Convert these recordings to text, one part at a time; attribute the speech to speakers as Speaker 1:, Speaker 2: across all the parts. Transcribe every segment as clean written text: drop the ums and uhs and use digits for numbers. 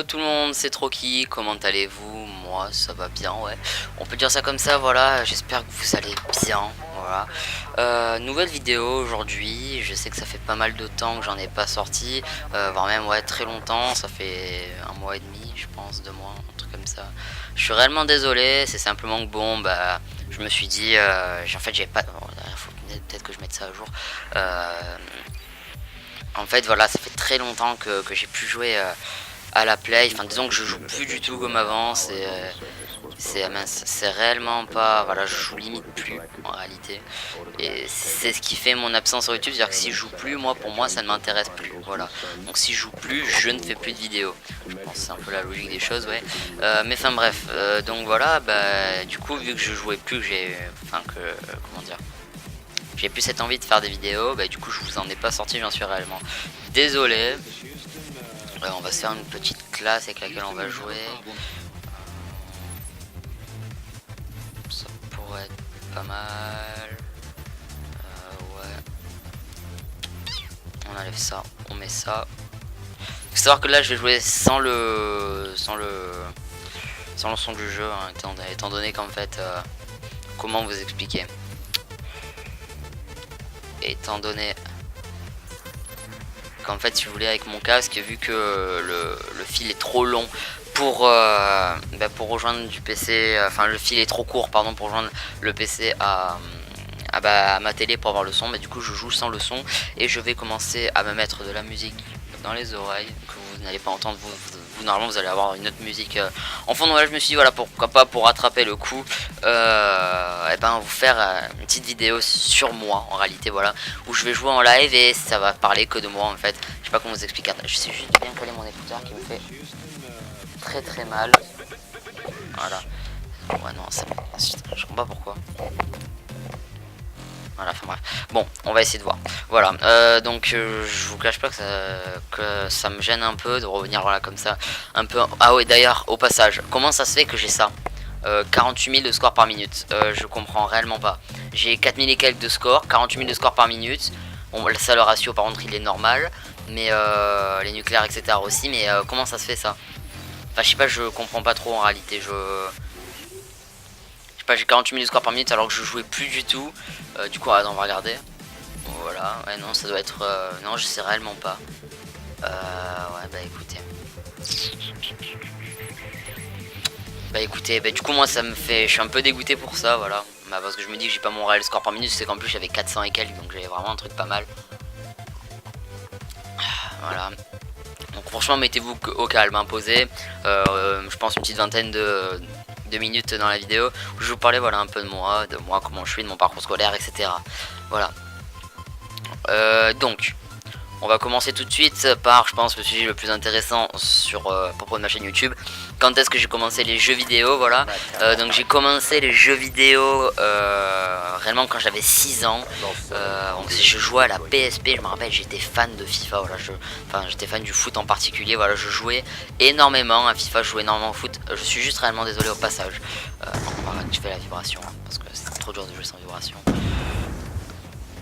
Speaker 1: tout le monde, c'est Troki, comment allez-vous? Moi ça va bien, ouais. On peut dire ça comme ça, voilà, j'espère que vous allez bien, voilà. Nouvelle vidéo aujourd'hui, je sais que ça fait pas mal de temps que j'en ai pas sorti, voire même ouais très longtemps, ça fait un mois et demi je pense, 2 mois, un truc comme ça. Je suis réellement désolé, c'est simplement que bon bah je me suis dit, en fait j'ai pas... faut peut-être que je mette ça à jour. En fait voilà, ça fait très longtemps que j'ai pu jouer à la play, enfin disons que je joue plus du tout comme avant, c'est réellement pas, voilà, je joue limite plus en réalité, et c'est ce qui fait mon absence sur YouTube, c'est-à-dire que si je joue plus, moi pour moi ça ne m'intéresse plus, voilà, donc si je joue plus, je ne fais plus de vidéos, je pense que c'est un peu la logique des choses, ouais, mais enfin bref, donc voilà, bah du coup vu que je jouais plus, comment dire, j'ai plus cette envie de faire des vidéos, bah du coup je vous en ai pas sorti, j'en suis réellement désolé. On va se faire une petite classe avec laquelle on va jouer. Ça pourrait être pas mal. Ouais. On enlève ça, on met ça. Faut savoir que là je vais jouer sans le son du jeu, hein, étant donné qu'en fait, comment vous expliquer, étant donné qu'en fait si vous voulez avec mon casque, vu que le fil est trop long pour rejoindre du PC, enfin le fil est trop court pardon pour rejoindre le PC à ma télé pour avoir le son, mais du coup je joue sans le son et je vais commencer à me mettre de la musique dans les oreilles que vous n'allez pas entendre, vous normalement vous allez avoir une autre musique en fond. Donc là je me suis dit voilà, pourquoi pas, pour rattraper le coup, et ben vous faire une petite vidéo sur moi en réalité, voilà, où je vais jouer en live et ça va parler que de moi en fait. Je sais pas comment vous expliquer, je sais juste bien coller mon écouteur qui me fait très très mal, voilà. Ouais non, je comprends pas pourquoi. Voilà, enfin bref. Bon, on va essayer de voir. Voilà, donc je vous cache pas que ça me gêne un peu de revenir voilà comme ça. Un peu. Ah ouais, d'ailleurs, au passage, comment ça se fait que j'ai ça 48 000 de score par minute. Je comprends réellement pas. J'ai 4000 et quelques de score, 48 000 de score par minute. Bon, ça, le ratio par contre il est normal. Mais les nucléaires, etc. aussi. Mais comment ça se fait ça? Enfin, je sais pas, je comprends pas trop en réalité. J'ai 48 000 de score par minute alors que je jouais plus du tout. Du coup, on va regarder. Voilà, ouais, non, ça doit être. Non, je sais réellement pas. Ouais, bah écoutez. Bah écoutez, bah du coup, moi ça me fait. Je suis un peu dégoûté pour ça, voilà. Bah, parce que je me dis que j'ai pas mon réel score par minute, c'est qu'en plus j'avais 400 et quelques, donc j'avais vraiment un truc pas mal. Voilà. Donc franchement, mettez-vous au calme, imposé. Je pense une petite vingtaine de minutes dans la vidéo où je vous parlais voilà un peu de moi, comment je suis, de mon parcours scolaire, etc. Voilà. Donc on va commencer tout de suite par, je pense, le sujet le plus intéressant sur propos de ma chaîne YouTube. Quand est-ce que j'ai commencé les jeux vidéo, voilà. Donc j'ai commencé les jeux vidéo réellement quand j'avais 6 ans. Donc je jouais à la PSP, je me rappelle, j'étais fan de FIFA, voilà. J'étais fan du foot en particulier, voilà. Je jouais énormément à FIFA, je jouais énormément au foot. Je suis juste réellement désolé au passage. On va activer la vibration, hein, parce que c'est trop dur de jouer sans vibration.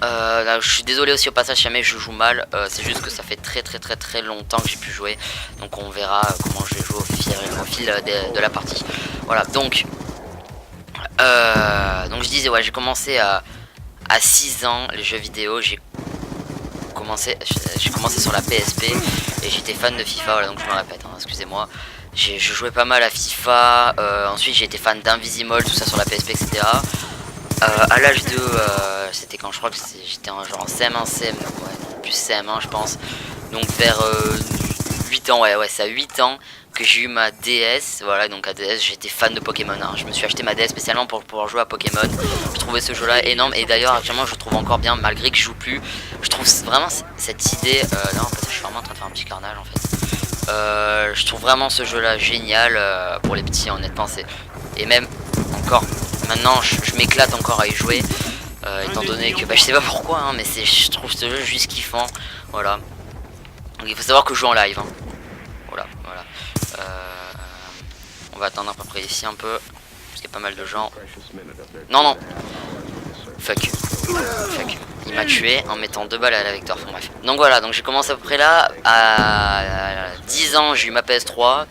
Speaker 1: Là, je suis désolé aussi au passage si jamais je joue mal, c'est juste que ça fait très longtemps que j'ai pu jouer, donc on verra comment je vais jouer au fil de la partie. Voilà, donc je disais, ouais, j'ai commencé à 6 ans les jeux vidéo, j'ai commencé sur la PSP et j'étais fan de FIFA, voilà, donc je me répète, hein, excusez-moi. Je jouais pas mal à FIFA, ensuite j'ai été fan d'Invisimol, tout ça sur la PSP, etc. À l'âge de c'était quand je crois que j'étais genre en CM1, CM, ouais, plus CM1 je pense, donc vers 8 ans, ouais c'est à 8 ans que j'ai eu ma DS, voilà. Donc à DS j'étais fan de Pokémon, hein. Je me suis acheté ma DS spécialement pour pouvoir jouer à Pokémon. Je trouvais ce jeu là énorme et d'ailleurs actuellement je le trouve encore bien malgré que je joue plus. Je trouve vraiment cette idée, non en fait je suis vraiment en train de faire un petit carnage en fait. Je trouve vraiment ce jeu là génial pour les petits, honnêtement. Et même encore maintenant je m'éclate encore à y jouer, étant donné que je sais pas pourquoi, hein, mais je trouve ce jeu juste kiffant, voilà. Donc il faut savoir que je joue en live, hein. Voilà. On va attendre à peu près ici un peu parce qu'il y a pas mal de gens. Non, fuck. il m'a tué en mettant 2 balles à la Vector. Enfin, bref. Donc voilà, donc j'ai commencé à peu près là. À 10 ans, j'ai eu ma PS3.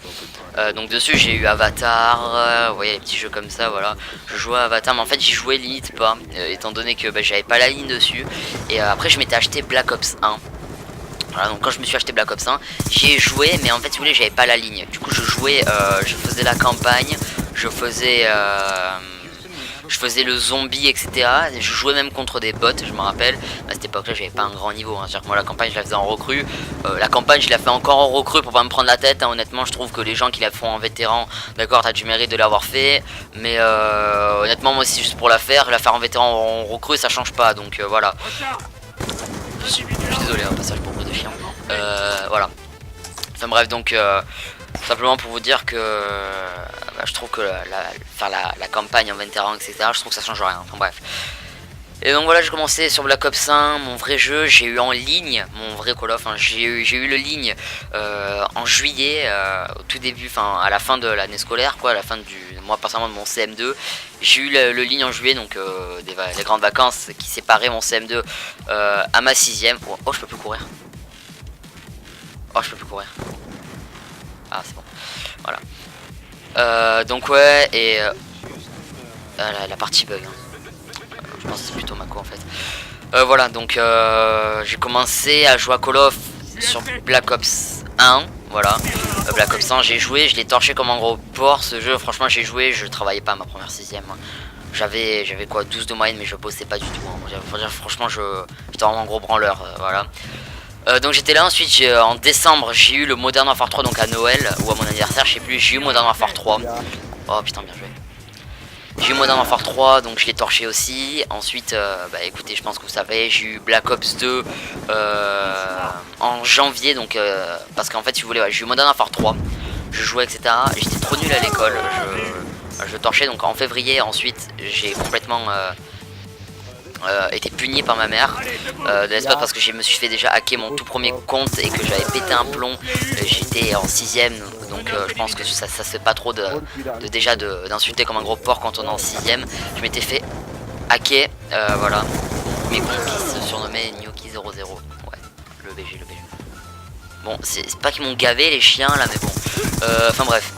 Speaker 1: Donc dessus j'ai eu Avatar, vous voyez les petits jeux comme ça, voilà. Je jouais à Avatar, mais en fait j'y jouais limite pas, étant donné que j'avais pas la ligne dessus. Et après je m'étais acheté Black Ops 1. Voilà, donc quand je me suis acheté Black Ops 1, j'y ai joué, mais en fait si vous voulez j'avais pas la ligne. Du coup je jouais, je faisais la campagne, je faisais le zombie, etc. Je jouais même contre des bots, je me rappelle. À cette époque là j'avais pas un grand niveau, hein. C'est-à-dire que moi la campagne je la faisais en recrue. La campagne je la fais encore en recrue pour pas me prendre la tête, hein. Honnêtement je trouve que les gens qui la font en vétéran, d'accord, t'as du mérite de l'avoir fait. Mais honnêtement moi c'est juste pour la faire en vétéran en recrue ça change pas. Donc voilà. Je suis désolé, un passage pour bruit de chien. Voilà. Enfin bref, donc simplement pour vous dire que je trouve que faire la campagne en vétéran, etc., je trouve que ça change rien. Enfin bref. Et donc voilà, j'ai commencé sur Black Ops 1, mon vrai jeu, j'ai eu en ligne, mon vrai Call of, hein, j'ai eu le ligne en juillet, au tout début, enfin à la fin de l'année scolaire, quoi, à la fin du mois personnellement de mon CM2, j'ai eu le ligne en juillet, donc les grandes vacances qui séparaient mon CM2 à ma 6ème. Oh, je peux plus courir. Oh, je peux plus courir. Ah, c'est bon. Voilà. Donc ouais, et la partie bug, hein. Je pense que c'est plutôt Mako en fait. Voilà, donc j'ai commencé à jouer à Call of sur Black Ops 1. Voilà, Black Ops 1 j'ai joué, je l'ai torché comme un gros porc ce jeu. Franchement j'ai joué, je travaillais pas ma première 6ème, hein. J'avais quoi, 12 de moyenne, mais je bossais pas du tout, hein. Franchement j'étais vraiment un gros branleur, voilà. Donc j'étais là, ensuite en décembre j'ai eu le Modern Warfare 3, donc à Noël ou à mon anniversaire, je sais plus, j'ai eu Modern Warfare 3. Oh putain, bien joué. J'ai eu Modern Warfare 3, donc je l'ai torché aussi. Ensuite, écoutez, je pense que vous savez, j'ai eu Black Ops 2 en janvier, donc parce qu'en fait, si vous voulez, j'ai eu Modern Warfare 3, je jouais, etc. J'étais trop nul à l'école, je torchais, donc en février, ensuite, j'ai complètement été puni par ma mère de l'espace parce que je me suis fait déjà hacker mon tout premier compte et que j'avais pété un plomb. J'étais en 6ème, donc je pense que ça se fait pas trop d'insulter comme un gros porc quand on est en 6ème. Je m'étais fait hacker, voilà. Mes complices se surnommaient Gnocchi00. Ouais, le BG. Bon, c'est pas qu'ils m'ont gavé les chiens là, mais bon. Enfin bref.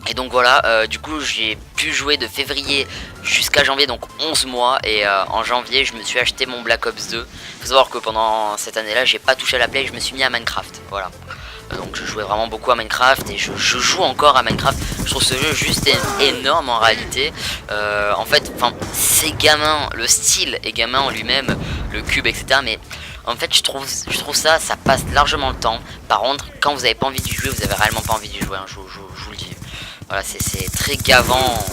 Speaker 1: Et donc voilà, du coup j'ai pu jouer de février jusqu'à janvier, donc 11 mois. Et en janvier je me suis acheté mon Black Ops 2. Faut savoir que pendant cette année là j'ai pas touché à la play, je me suis mis à Minecraft. Voilà, donc je jouais vraiment beaucoup à Minecraft. Et je joue encore à Minecraft. Je trouve ce jeu juste énorme en réalité. En fait, c'est gamin, le style est gamin en lui-même, le cube, etc. Mais en fait je trouve ça passe largement le temps. Par contre quand vous avez pas envie d'y jouer, vous avez réellement pas envie d'y jouer, hein, je vous le dis. Voilà, c'est très gavant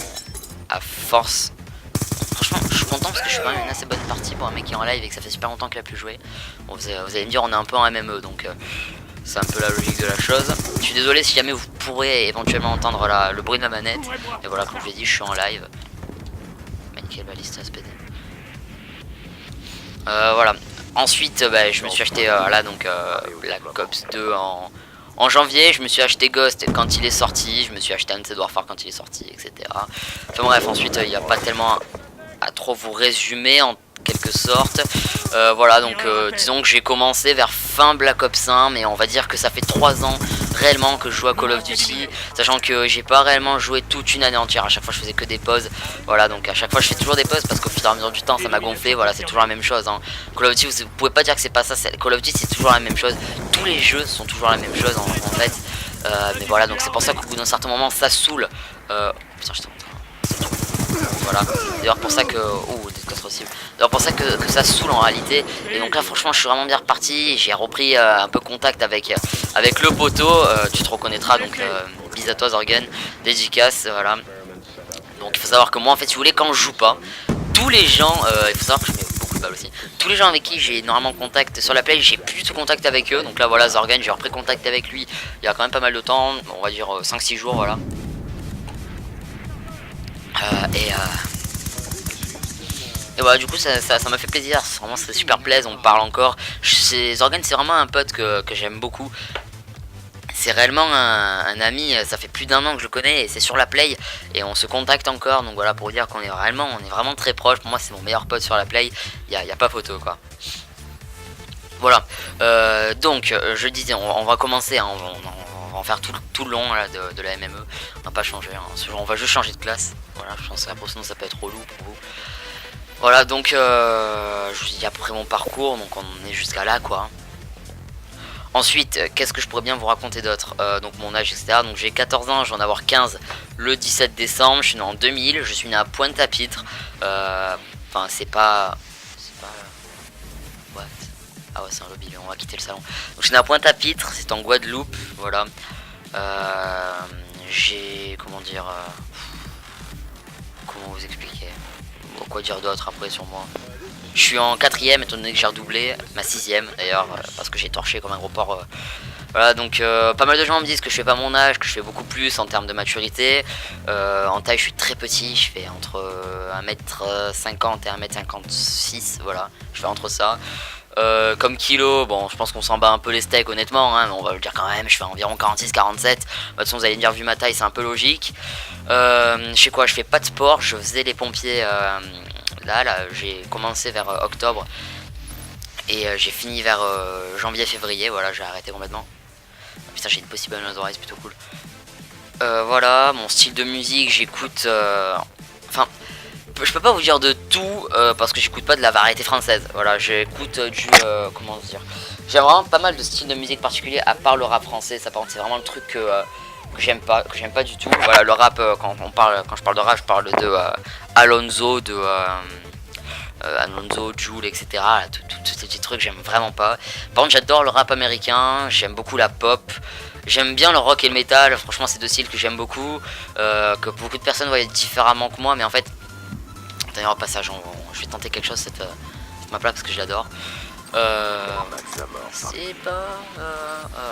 Speaker 1: à force. Franchement, je suis content parce que je suis quand même une assez bonne partie pour un mec qui est en live et que ça fait super longtemps qu'il a pu jouer. Bon, vous allez me dire, on est un peu en MME, donc c'est un peu la logique de la chose. Je suis désolé si jamais vous pourrez éventuellement entendre le bruit de ma manette. Et voilà, comme je l'ai dit, je suis en live. Mais quelle baliste SPD. Voilà. Ensuite, je me suis acheté là donc Black Ops 2 en janvier. Je me suis acheté Ghost quand il est sorti. Je me suis acheté Undead Warfare quand il est sorti, etc. Enfin bref, ensuite il n'y a pas tellement à trop vous résumer en quelque sorte. Voilà, donc disons que j'ai commencé vers fin Black Ops 1, mais on va dire que ça fait 3 ans réellement que je joue à Call of Duty, sachant que j'ai pas réellement joué toute une année entière. À chaque fois je faisais que des pauses. Voilà, donc à chaque fois je fais toujours des pauses parce qu'au fur et à mesure du temps ça m'a gonflé. Voilà, c'est toujours la même chose, hein. Call of Duty, vous pouvez pas dire que c'est pas ça. Call of Duty c'est toujours la même chose. Tous les jeux sont toujours la même chose en fait. Mais voilà, donc c'est pour ça qu'au bout d'un certain moment ça saoule. Putain, je voilà, d'ailleurs pour ça que d'ailleurs pour ça que ça saoule en réalité. Et donc là franchement je suis vraiment bien reparti. J'ai repris un peu contact avec le poteau, tu te reconnaîtras, donc bis à toi Zorgan, dédicace, voilà. Donc il faut savoir que moi en fait si vous voulez, quand je joue pas, tous les gens, il faut savoir que je mets beaucoup de balles aussi, tous les gens avec qui j'ai énormément contact sur la play, j'ai plus de contact avec eux. Donc là voilà, Zorgan, j'ai repris contact avec lui il y a quand même pas mal de temps, on va dire 5-6 jours, voilà. Et voilà, du coup ça m'a fait plaisir, vraiment c'est super plaisant, on parle encore. Zorgan c'est vraiment un pote que j'aime beaucoup. c'est réellement un ami, ça fait plus d'1 an que je le connais et c'est sur la play et on se contacte encore, donc voilà pour dire qu'on est vraiment très proche. Pour moi c'est mon meilleur pote sur la play, y a pas photo quoi. Voilà, donc je disais on va commencer, hein, on va en faire tout le long là, de la MME, on va pas changer, hein, on va juste changer de classe, voilà je pense que sinon ça peut être relou pour vous. Voilà donc je vous dis à peu près mon parcours, donc on est jusqu'à là quoi. Ensuite, qu'est-ce que je pourrais bien vous raconter d'autre, donc mon âge etc. Donc j'ai 14 ans, je vais en avoir 15 le 17 décembre, je suis né en 2000, je suis né à Pointe-à-Pitre, enfin c'est pas... What? Ah ouais c'est un lobby, on va quitter le salon. Donc je suis né à Pointe-à-Pitre, c'est en Guadeloupe, voilà. J'ai... comment dire... comment vous expliquer? Quoi dire d'autre après sur moi? Je suis en 4ème étant donné que j'ai redoublé ma 6ème d'ailleurs parce que j'ai torché comme un gros porc. Voilà donc pas mal de gens me disent que je fais pas mon âge, que je fais beaucoup plus en termes de maturité. En taille je suis très petit, je fais entre 1m50 et 1m56, voilà, je fais entre ça. Comme kilo, bon je pense qu'on s'en bat un peu les steaks honnêtement, hein, mais on va le dire quand même, je fais environ 46-47. De toute façon vous allez me dire vu ma taille c'est un peu logique. Je sais quoi, je fais pas de sport, je faisais les pompiers là j'ai commencé vers octobre et j'ai fini vers janvier-février, voilà j'ai arrêté complètement. Putain j'ai une possible oreille, c'est plutôt cool. Voilà, mon style de musique j'écoute, enfin je peux pas vous dire de tout parce que j'écoute pas de la variété française, voilà j'écoute du, comment dire, j'aime vraiment pas mal de styles de musique particuliers à part le rap français, ça par contre c'est vraiment le truc que j'aime pas du tout. Voilà le rap, quand je parle de rap je parle de Alonso, Alonso, Jul, etc. Tous ces petits trucs j'aime vraiment pas. Par contre j'adore le rap américain, j'aime beaucoup la pop, j'aime bien le rock et le métal, franchement c'est deux styles que j'aime beaucoup, que beaucoup de personnes voient différemment que moi, mais en fait d'ailleurs au passage je vais tenter quelque chose cette map là parce que je l'adore. C'est pas...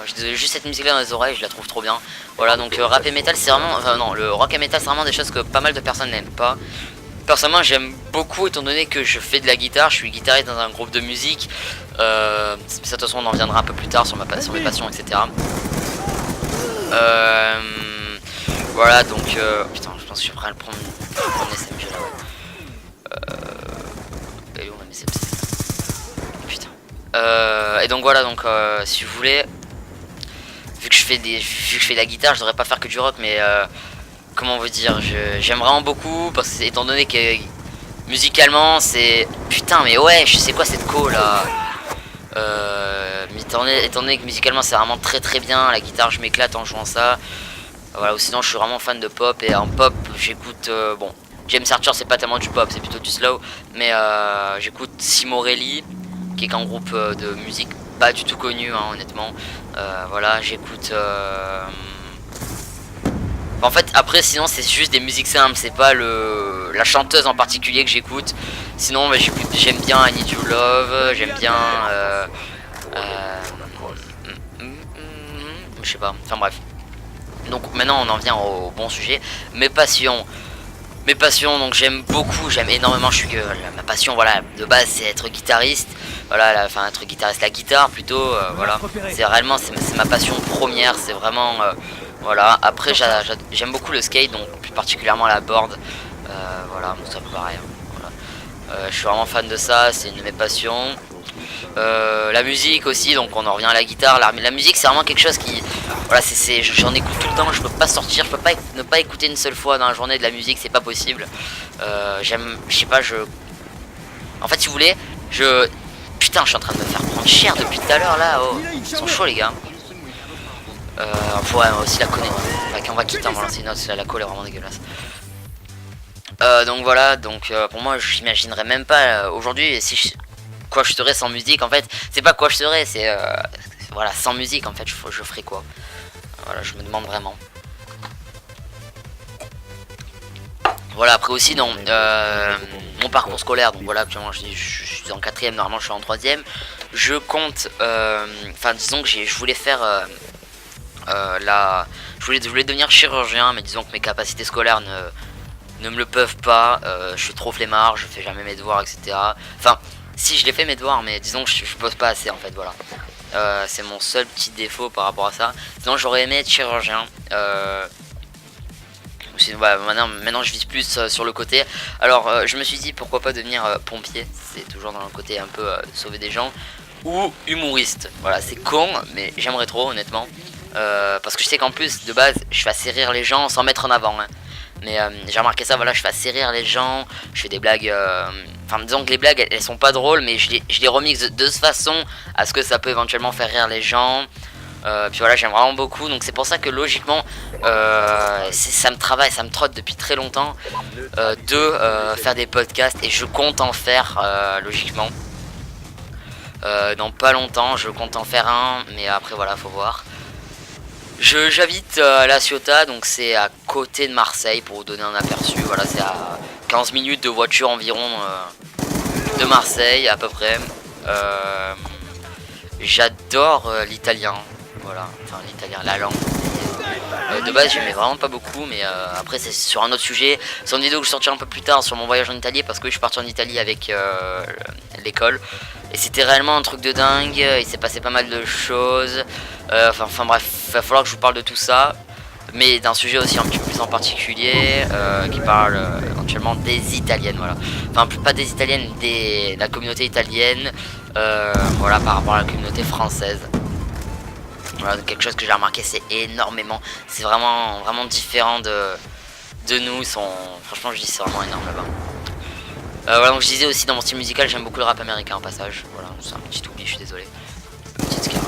Speaker 1: je suis désolé, juste cette musique là dans les oreilles je la trouve trop bien. Voilà donc rap et métal c'est vraiment... non, le rock et métal c'est vraiment des choses que pas mal de personnes n'aiment pas. Personnellement j'aime beaucoup étant donné que je fais de la guitare, je suis guitariste dans un groupe de musique. Ça de toute façon on en viendra un peu plus tard sur mes passions etc. Voilà donc... putain je pense que je vais prendre un SMG là ouais. Et où on a mis cette... putain. Et donc voilà donc si vous voulez... Vu que je fais de la guitare je devrais pas faire que du rock mais... comment vous dire, j'aime vraiment beaucoup parce que étant donné que musicalement c'est... Putain mais ouais, je sais quoi cette co là, étant donné que musicalement c'est vraiment très bien, la guitare je m'éclate en jouant ça. Voilà, ou sinon je suis vraiment fan de pop et en pop j'écoute, bon, James Arthur c'est pas tellement du pop, c'est plutôt du slow, mais j'écoute Simorelli qui est un groupe de musique pas du tout connu hein, honnêtement. Voilà, j'écoute... en fait après sinon c'est juste des musiques simples, c'est pas la chanteuse en particulier que j'écoute. Sinon bah, j'aime bien I Need Your Love, j'aime bien je sais pas, enfin bref. Donc maintenant on en vient au bon sujet, mes passions, donc j'aime énormément, ma passion voilà de base c'est être guitariste, voilà, enfin être guitariste, la guitare plutôt, voilà, c'est réellement c'est ma passion première, c'est vraiment voilà. Après j'aime beaucoup le skate, donc plus particulièrement la board, voilà, c'est un peu pareil, voilà. Je suis vraiment fan de ça, c'est une de mes passions. La musique aussi, donc on en revient à la guitare, la musique c'est vraiment quelque chose qui, voilà, j'en écoute tout le temps, je peux pas sortir, je peux pas ne pas écouter une seule fois dans la journée de la musique, c'est pas possible. Je sais pas, en fait si vous voulez, putain je suis en train de me faire prendre cher depuis tout à l'heure là, oh, ils sont chauds les gars. Ouais, aussi la connaître, on va quitter, on va lancer une autre, la colle est vraiment dégueulasse. Donc voilà, donc pour moi j'imaginerais même pas aujourd'hui quoi je serais sans musique. En fait c'est pas quoi je serais, c'est voilà, sans musique en fait je ferais quoi, voilà, je me demande vraiment. Voilà, après aussi dans mon parcours scolaire, donc voilà actuellement je suis en 4ème, normalement je suis en 3ème, je compte enfin disons que je voulais faire je voulais devenir chirurgien, mais disons que mes capacités scolaires ne me le peuvent pas, je suis trop flemmard, je fais jamais mes devoirs etc. Enfin si je les fais mes devoirs, mais disons que je pose pas assez en fait, voilà. C'est mon seul petit défaut par rapport à ça. Sinon j'aurais aimé être chirurgien. Voilà, maintenant je vise plus sur le côté. Alors je me suis dit pourquoi pas devenir pompier. C'est toujours dans le côté un peu sauver des gens. Ou humoriste. Voilà, c'est con mais j'aimerais trop honnêtement. Parce que je sais qu'en plus de base je fais assez rire les gens sans mettre en avant hein. Mais j'ai remarqué ça, voilà, je fais assez rire les gens. Je fais des blagues, enfin disons que les blagues elles sont pas drôles, mais je les remixe de façon à ce que ça peut éventuellement faire rire les gens. Puis voilà, j'aime vraiment beaucoup, donc c'est pour ça que logiquement ça me travaille, ça me trotte depuis très longtemps de faire des podcasts, et je compte en faire logiquement dans pas longtemps. Je compte en faire un, mais après voilà, faut voir. J'habite à La Ciotat, donc c'est à côté de Marseille pour vous donner un aperçu. Voilà, c'est à 15 minutes de voiture environ de Marseille à peu près. J'adore l'italien, voilà, enfin l'italien, la langue. De base j'aimais vraiment pas beaucoup, mais après c'est sur un autre sujet. C'est une vidéo que je sortirai un peu plus tard sur mon voyage en Italie, parce que je suis parti en Italie avec l'école. Et c'était réellement un truc de dingue, il s'est passé pas mal de choses. Enfin bref, il va falloir que je vous parle de tout ça. Mais d'un sujet aussi un petit peu plus en particulier, qui parle éventuellement des italiennes, voilà. Enfin pas des italiennes, de la communauté italienne, voilà, par rapport à la communauté française. Voilà, quelque chose que j'ai remarqué, c'est énormément, c'est vraiment différent de nous. Ils sont, franchement je dis c'est vraiment énorme là-bas. Voilà, donc je disais aussi dans mon style musical, j'aime beaucoup le rap américain en passage. Voilà, c'est un petit oubli, je suis désolé. Petite scarage.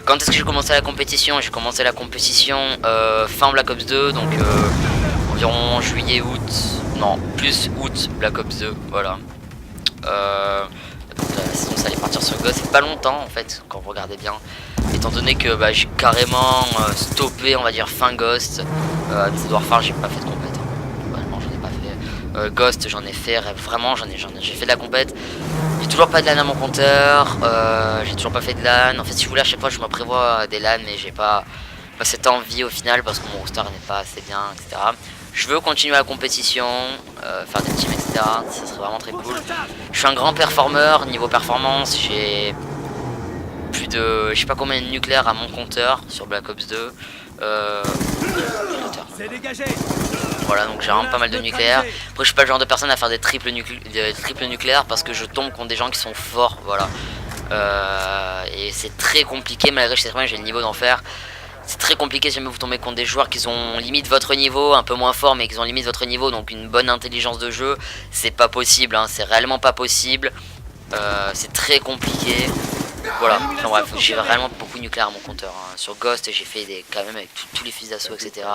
Speaker 1: Quand est-ce que j'ai commencé la compétition? J'ai commencé la compétition fin Black Ops 2, donc environ juillet, août, non, plus août Black Ops 2, voilà. Donc la saison ça allait partir sur Ghost, c'est pas longtemps en fait, quand vous regardez bien. Étant donné que j'ai carrément stoppé, on va dire, fin Ghost. Modern Warfare, j'ai pas fait de compète. Vraiment, j'en ai pas fait. Ghost, j'en ai fait, vraiment, j'ai fait de la compète. J'ai toujours pas de LAN à mon compteur, j'ai toujours pas fait de LAN. En fait, si vous voulez, à chaque fois, je me prévois des LAN, mais j'ai pas cette envie au final parce que mon roster n'est pas assez bien, etc. Je veux continuer la compétition, faire des teams, etc. Ça serait vraiment très cool. Je suis un grand performeur, niveau performance, j'ai plus de, je sais pas combien de nucléaires à mon compteur sur Black Ops 2. Voilà, donc j'ai vraiment pas mal de nucléaires. Après je suis pas le genre de personne à faire des triples nucléaires parce que je tombe contre des gens qui sont forts, voilà. Et c'est très compliqué, malgré que je sais très bien que j'ai le niveau d'en faire. C'est très compliqué si jamais vous tombez contre des joueurs qui ont limite votre niveau, un peu moins fort mais qui ont limite votre niveau, donc une bonne intelligence de jeu. C'est pas possible, hein, c'est réellement pas possible. C'est très compliqué. Voilà, enfin bref, j'ai vraiment beaucoup de nucléaires à mon compteur, hein. Sur Ghost j'ai fait quand même avec tous les fusils d'assaut, etc.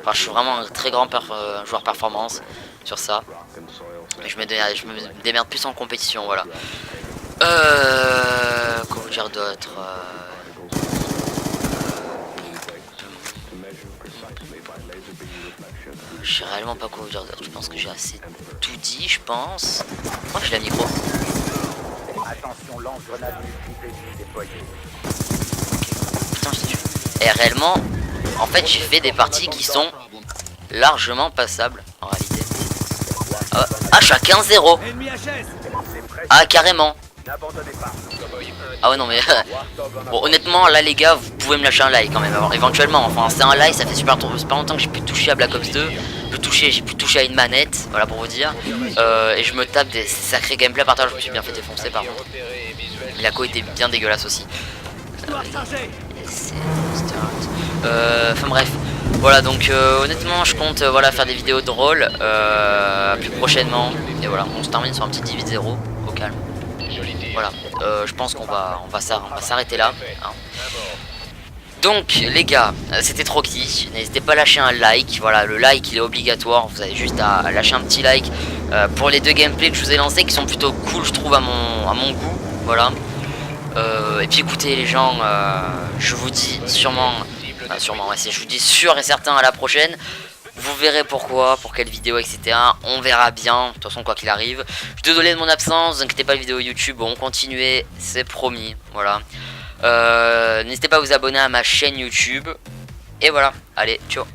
Speaker 1: Enfin je suis vraiment un très grand joueur performance sur ça. Mais je me démerde plus en compétition, voilà. Comment dire d'autre, je sais réellement pas quoi vous dire d'autre. Je pense que j'ai assez tout dit, je pense. Oh, j'ai la micro.
Speaker 2: Attention, lance-grenade déployée.
Speaker 1: Putain, je t'ai tué. Et réellement, en fait, j'ai fait des parties qui sont largement passables en réalité. Ah, je suis à 15-0. Ah, carrément. Ah ouais non mais bon, honnêtement là les gars, vous pouvez me lâcher un like quand même. Alors éventuellement, enfin c'est un like, ça fait super longtemps que j'ai pu toucher à Black Ops 2. J'ai pu toucher à une manette, voilà pour vous dire. Et je me tape des sacrés gameplay à partage. Je me suis bien fait défoncer par contre. La co était bien dégueulasse aussi. Enfin bref. Voilà donc honnêtement je compte voilà faire des vidéos drôles plus prochainement. Et voilà, on se termine sur un petit 18-0 au calme. Voilà, je pense qu'on va s'arrêter là, hein. Donc les gars, c'était Trocky, n'hésitez pas à lâcher un like, voilà, le like il est obligatoire, vous avez juste à lâcher un petit like pour les deux gameplays que je vous ai lancés qui sont plutôt cool je trouve à mon goût, voilà. Et puis écoutez les gens, je vous dis sûrement, ouais, je vous dis sûr et certain à la prochaine. Vous verrez pourquoi, pour quelle vidéo, etc. On verra bien, de toute façon quoi qu'il arrive. Je suis désolé de mon absence, ne vous inquiétez pas, les vidéos YouTube vont continuer, c'est promis, voilà. N'hésitez pas à vous abonner à ma chaîne YouTube. Et voilà, allez, ciao.